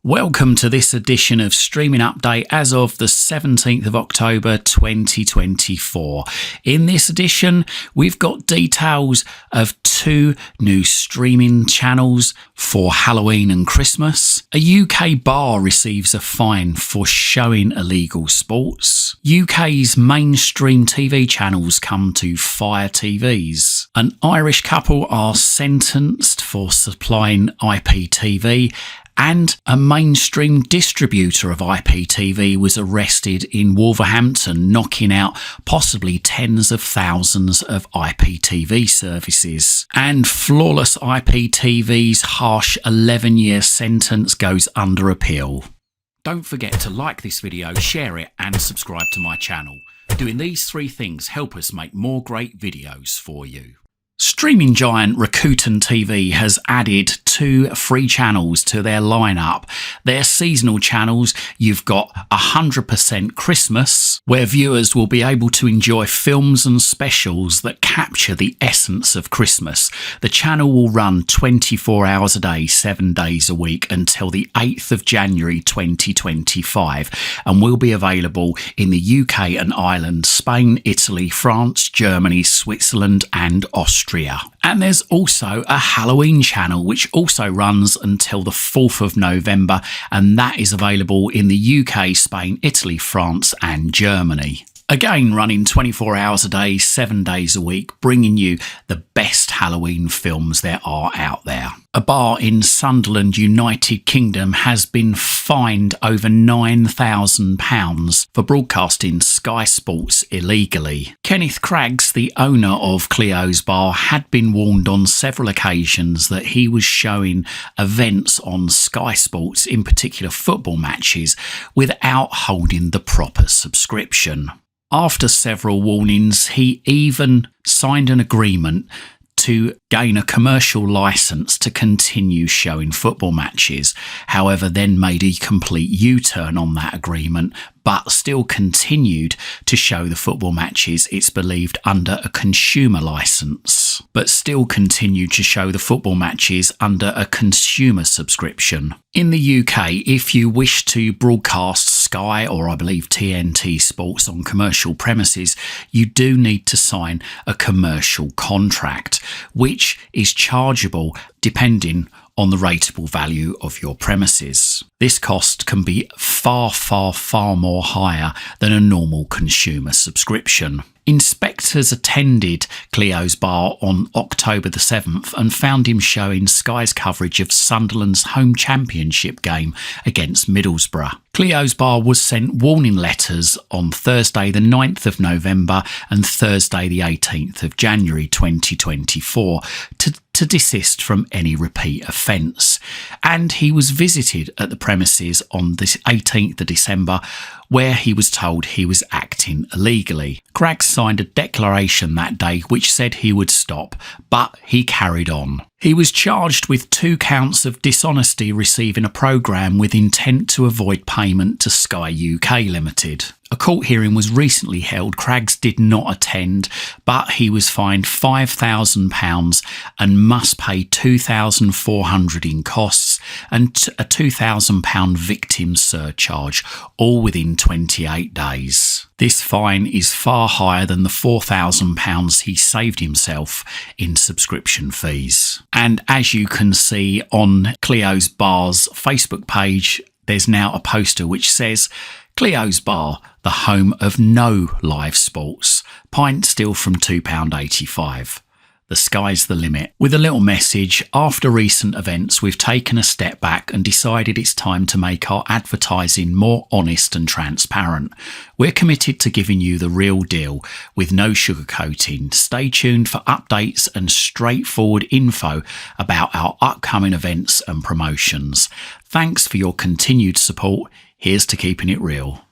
Welcome to this edition of Streaming Update as of the 17th of October 2024. In this edition, we've got details of two new streaming channels for Halloween and Christmas. A UK bar receives a fine for showing illegal sports. UK's mainstream TV channels come to Fire TVs. An Irish couple are sentenced for supplying IPTV. And a mainstream distributor of IPTV was arrested in Wolverhampton, knocking out possibly tens of thousands of IPTV services. And Flawless IPTV's harsh 11-year sentence goes under appeal. Don't forget to like this video, share it and subscribe to my channel. Doing these three things help us make more great videos for you. Streaming giant Rakuten TV has added two free channels to their lineup. Their seasonal channels, you've got 100% Christmas, where viewers will be able to enjoy films and specials that capture the essence of Christmas. The channel will run 24 hours a day, 7 days a week until the 8th of January 2025 and will be available in the UK and Ireland, Spain, Italy, France, Germany, Switzerland and Austria. And there's also a Halloween channel which also runs until the 4th of November, and that is available in the UK, Spain, Italy, France and Germany. Again, running 24 hours a day, 7 days a week, bringing you the best Halloween films there are out there. A bar in Sunderland, United Kingdom, has been fined over £9,000 for broadcasting Sky Sports illegally. Kenneth Craggs, the owner of Cleo's Bar, had been warned on several occasions that he was showing events on Sky Sports, in particular football matches, without holding the proper subscription. After several warnings, he even signed an agreement to gain a commercial licence to continue showing football matches, however then made a complete U-turn on that agreement, but still continued to show the football matches, it's believed, under a consumer licence, but still continued to show the football matches under a consumer subscription. In the UK, if you wish to broadcast Sky or I believe TNT Sports on commercial premises, you do need to sign a commercial contract, which is chargeable depending on the rateable value of your premises. This cost can be far more higher than a normal consumer subscription. Inspectors attended Cleo's Bar on October the 7th and found him showing Sky's coverage of Sunderland's home championship game against Middlesbrough. Cleo's Bar was sent warning letters on Thursday the 9th of November and Thursday the 18th of January 2024 to desist from any repeat offence, and he was visited at the premises on the 18th of December where he was told he was acting illegally. Craggs signed a declaration that day which said he would stop, but he carried on. He was charged with 2 counts of dishonesty receiving a programme with intent to avoid payment to Sky UK Limited. A court hearing was recently held. Craggs did not attend, but he was fined £5,000 and must pay £2,400 in costs and a £2,000 victim surcharge, all within 28 days. This fine is far higher than the £4,000 he saved himself in subscription fees. And as you can see on Cleo's Bar's Facebook page, there's now a poster which says, Cleo's Bar, the home of no live sports. Pint still from £2.85. The sky's the limit. With a little message, after recent events, we've taken a step back and decided it's time to make our advertising more honest and transparent. We're committed to giving you the real deal with no sugarcoating. Stay tuned for updates and straightforward info about our upcoming events and promotions. Thanks for your continued support. Here's to keeping it real.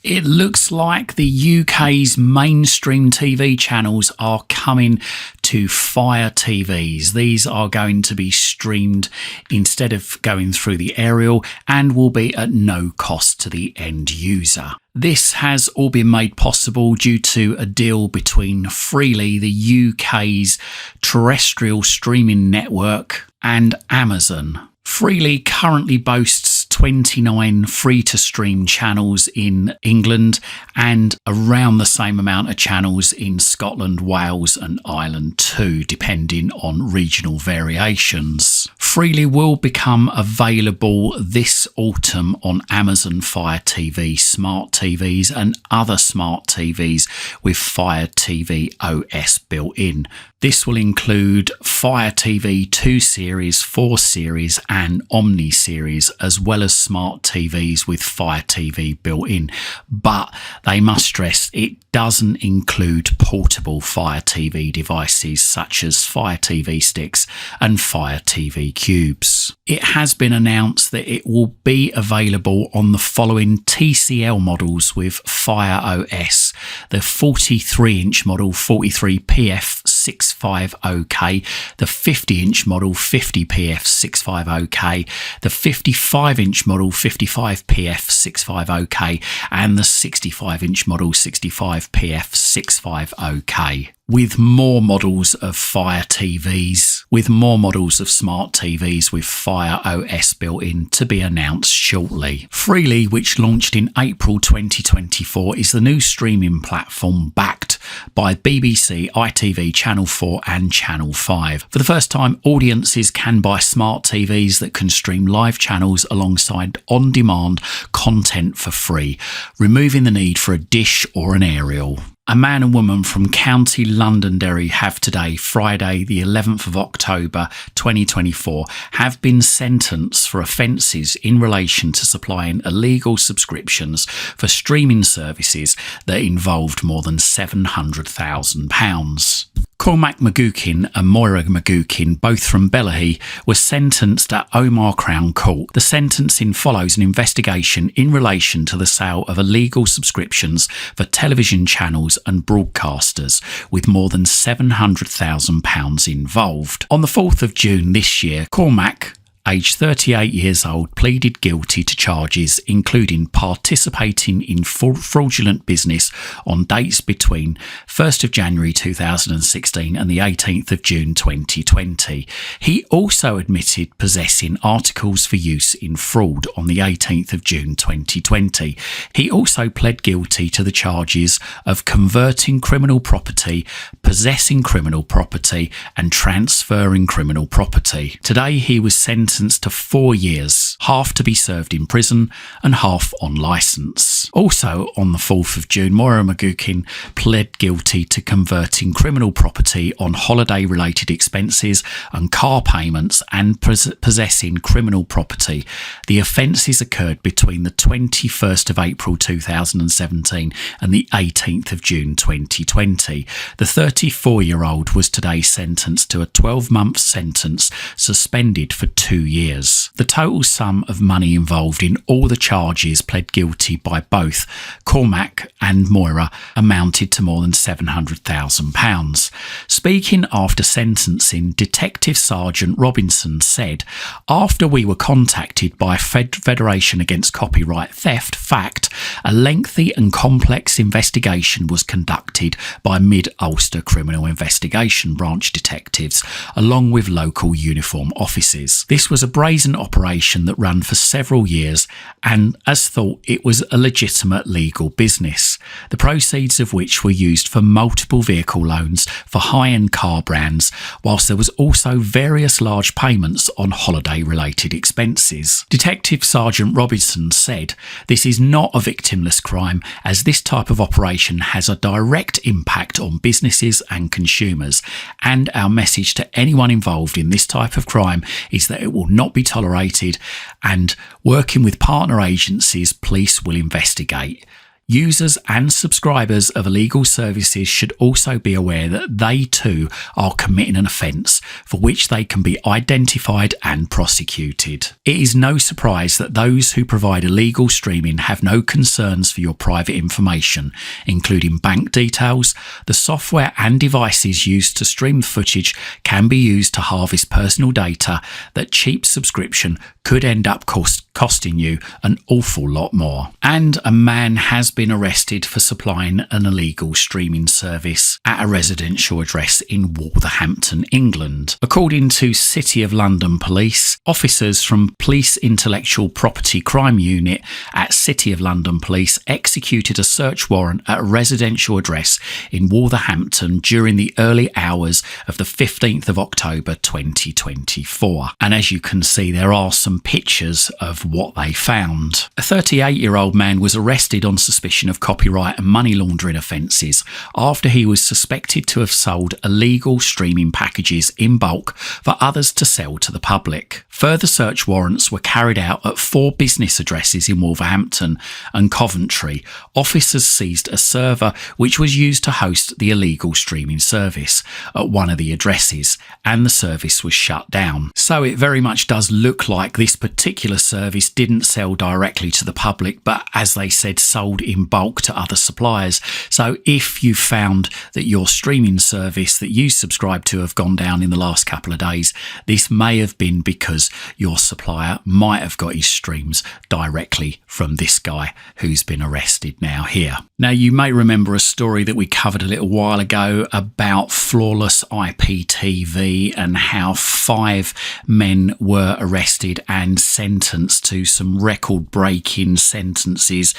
It looks like the UK's mainstream TV channels are coming to Fire TVs. These are going to be streamed instead of going through the aerial and will be at no cost to the end user. This has all been made possible due to a deal between Freely, the UK's terrestrial streaming network, and Amazon. Freely currently boasts 29 free-to-stream channels in England and around the same amount of channels in Scotland, Wales and Ireland too, depending on regional variations. Freely will become available this autumn on Amazon Fire TV smart TVs and other smart TVs with Fire TV OS built in. This will include Fire TV 2 Series, 4 Series and Omni Series, as well as smart TVs with Fire TV built in. But they must stress it doesn't include portable Fire TV devices such as Fire TV sticks and Fire TV cubes. It has been announced that it will be available on the following TCL models with Fire OS: the 43-inch model 43PF650K, the 50-inch model 50PF650K, the 55-inch model 55PF650K, and the 65-inch model 65PF650K. With more models of Fire TVs, with more models of smart TVs with Fire OS built in to be announced shortly. Freely, which launched in April 2024, is the new streaming platform backed by BBC, ITV, Channel 4 and Channel 5. For the first time, audiences can buy smart TVs that can stream live channels alongside on-demand content for free, removing the need for a dish or an aerial. A man and woman from County Londonderry have today, Friday the 11th of October 2024, have been sentenced for offences in relation to supplying illegal subscriptions for streaming services that involved more than £700,000. Cormac McGuckin and Moira McGuckin, both from Bellaghy, were sentenced at Omar Crown Court. The sentencing follows an investigation in relation to the sale of illegal subscriptions for television channels and broadcasters, with more than £700,000 involved. On the 4th of June this year, Cormac, aged 38 years old, pleaded guilty to charges including participating in fraudulent business on dates between 1st of January 2016 and the 18th of June 2020. He also admitted possessing articles for use in fraud on the 18th of June 2020. He also pled guilty to the charges of converting criminal property, possessing criminal property and transferring criminal property. Today he was sentenced to 4 years, half to be served in prison and half on licence. Also on the 4th of June, Moira McGuckin pled guilty to converting criminal property on holiday-related expenses and car payments and possessing criminal property. The offences occurred between the 21st of April 2017 and the 18th of June 2020. The 34-year-old was today sentenced to a 12-month sentence, suspended for 2 years. The total sum of money involved in all the charges pled guilty by both Cormac and Moira amounted to more than £700,000. Speaking after sentencing, Detective Sergeant Robinson said, "After we were contacted by Federation Against Copyright Theft, FACT, a lengthy and complex investigation was conducted by Mid-Ulster Criminal Investigation Branch detectives along with local uniform officers. This was a brazen operation that ran for several years and, as thought, it was a legitimate legal business, the proceeds of which were used for multiple vehicle loans for high-end car brands, whilst there was also various large payments on holiday-related expenses." Detective Sergeant Robinson said, "This is not a victimless crime, as this type of operation has a direct impact on businesses and consumers, and our message to anyone involved in this type of crime is that it will not be tolerated, and working with partner agencies, police will investigate. Users and subscribers of illegal services should also be aware that they too are committing an offence for which they can be identified and prosecuted. It is no surprise that those who provide illegal streaming have no concerns for your private information, including bank details. The software and devices used to stream the footage can be used to harvest personal data. That cheap subscription could end up costing you an awful lot more. And a man has been arrested for supplying an illegal streaming service at a residential address in Wolverhampton, England. According to City of London Police, officers from Police Intellectual Property Crime Unit at City of London Police executed a search warrant at a residential address in Wolverhampton during the early hours of the 15th of October 2024. And as you can see, there are some pictures of what they found. A 38-year-old man was arrested on suspicion of copyright and money laundering offences after he was suspected to have sold illegal streaming packages in bulk for others to sell to the public. Further search warrants were carried out at 4 business addresses in Wolverhampton and Coventry. Officers seized a server which was used to host the illegal streaming service at one of the addresses, and the service was shut down. So it very much does look like this particular service didn't sell directly to the public, but as they said, sold in bulk to other suppliers. So if you found that your streaming service that you subscribe to have gone down in the last couple of days, this may have been because your supplier might have got his streams directly from this guy who's been arrested now here. Now, you may remember a story that we covered a little while ago about flawless IPTV and how 5 men were arrested and sentenced to some record-breaking sentences.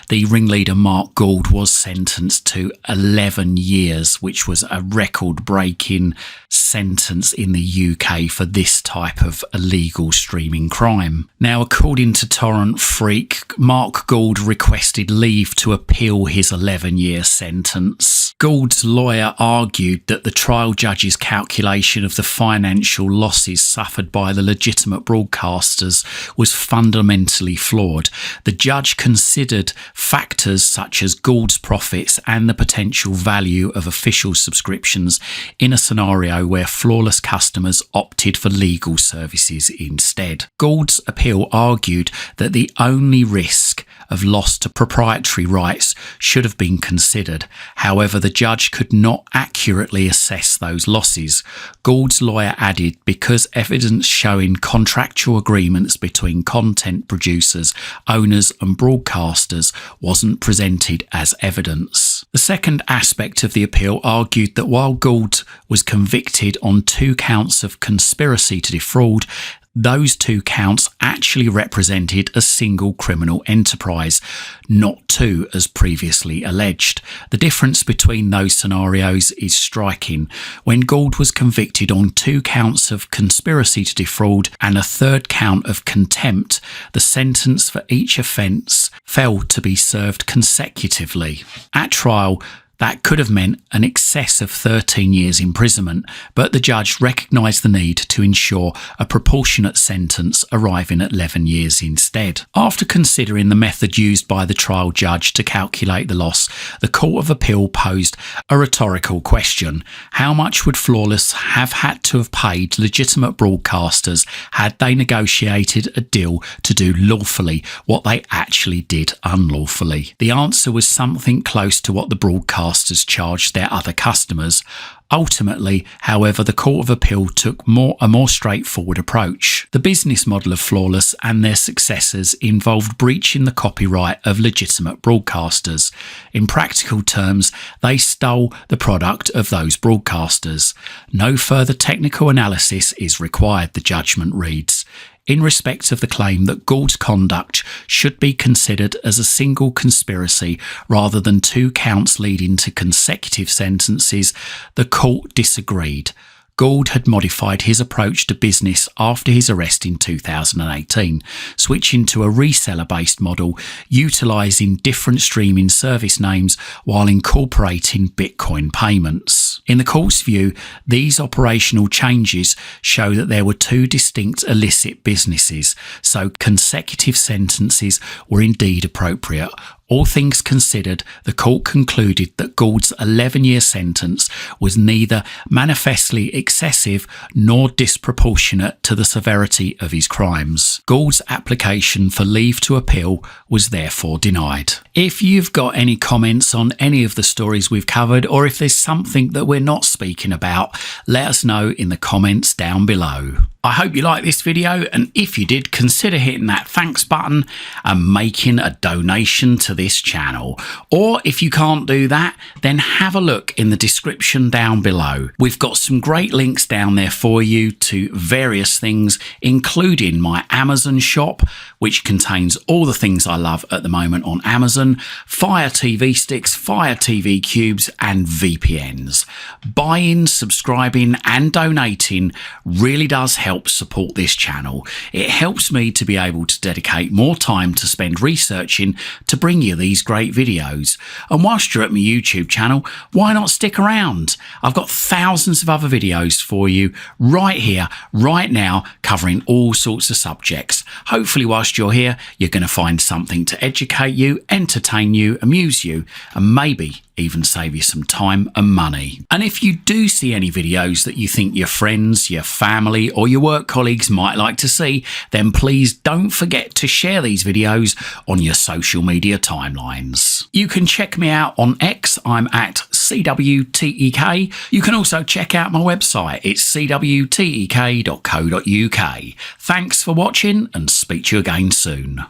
The ringleader Mark Gould was sentenced to 11 years, which was a record-breaking sentence in the UK for this type of illegal streaming crime. Now, according to Torrent Freak, Mark Gould requested leave to appeal his 11-year sentence. Gould's lawyer argued that the trial judge's calculation of the financial losses suffered by the legitimate broadcasters was fundamentally flawed. The judge considered factors such as Gould's profits and the potential value of official subscriptions in a scenario where flawless customers opted for legal services instead. Gould's appeal argued that the only risk of loss to proprietary rights should have been considered. However, the judge could not accurately assess those losses. Gould's lawyer added, because evidence showing contractual agreements between content producers, owners and broadcasters wasn't presented as evidence. The second aspect of the appeal argued that while Gould was convicted on 2 counts of conspiracy to defraud, those 2 counts actually represented a single criminal enterprise, not 2 as previously alleged. The difference between those scenarios is striking. When Gould was convicted on 2 counts of conspiracy to defraud and a 3rd count of contempt, the sentence for each offence fell to be served consecutively. At trial, that could have meant an excess of 13 years imprisonment, but the judge recognised the need to ensure a proportionate sentence, arriving at 11 years instead. After considering the method used by the trial judge to calculate the loss, the Court of Appeal posed a rhetorical question. How much would Flawless have had to have paid legitimate broadcasters had they negotiated a deal to do lawfully what they actually did unlawfully? The answer was something close to what the broadcasters charged their other customers. Ultimately, however, the Court of Appeal took a more straightforward approach. The business model of Flawless and their successors involved breaching the copyright of legitimate broadcasters. In practical terms, they stole the product of those broadcasters. No further technical analysis is required, the judgment reads. In respect of the claim that Gould's conduct should be considered as a single conspiracy rather than 2 counts leading to consecutive sentences, the court disagreed. Gould had modified his approach to business after his arrest in 2018, switching to a reseller-based model utilising different streaming service names while incorporating Bitcoin payments. In the court's view, these operational changes show that there were 2 distinct illicit businesses, so consecutive sentences were indeed appropriate. All things considered, the court concluded that Gould's 11-year sentence was neither manifestly excessive nor disproportionate to the severity of his crimes. Gould's application for leave to appeal was therefore denied. If you've got any comments on any of the stories we've covered, or if there's something that we're not speaking about, let us know in the comments down below. I hope you liked this video, and if you did, consider hitting that thanks button and making a donation to this channel. Or if you can't do that, then have a look in the description down below. We've got some great links down there for you to various things, including my Amazon shop, which contains all the things I love at the moment on Amazon: Fire TV sticks, Fire TV cubes, and VPNs. Buying, subscribing and donating really does help support this channel. It helps me to be able to dedicate more time to spend researching to bring you these great videos. And whilst you're at my YouTube channel, why not stick around? I've got thousands of other videos for you right here, right now, covering all sorts of subjects. Hopefully whilst you're here, you're going to find something to educate you, entertain you, amuse you, and maybe even save you some time and money. And if you do see any videos that you think your friends, your family or your work colleagues might like to see, then please don't forget to share these videos on your social media timelines. You can check me out on X. I'm at CWTEK. You can also check out my website. It's cwtek.co.uk. Thanks for watching, and speak to you again soon.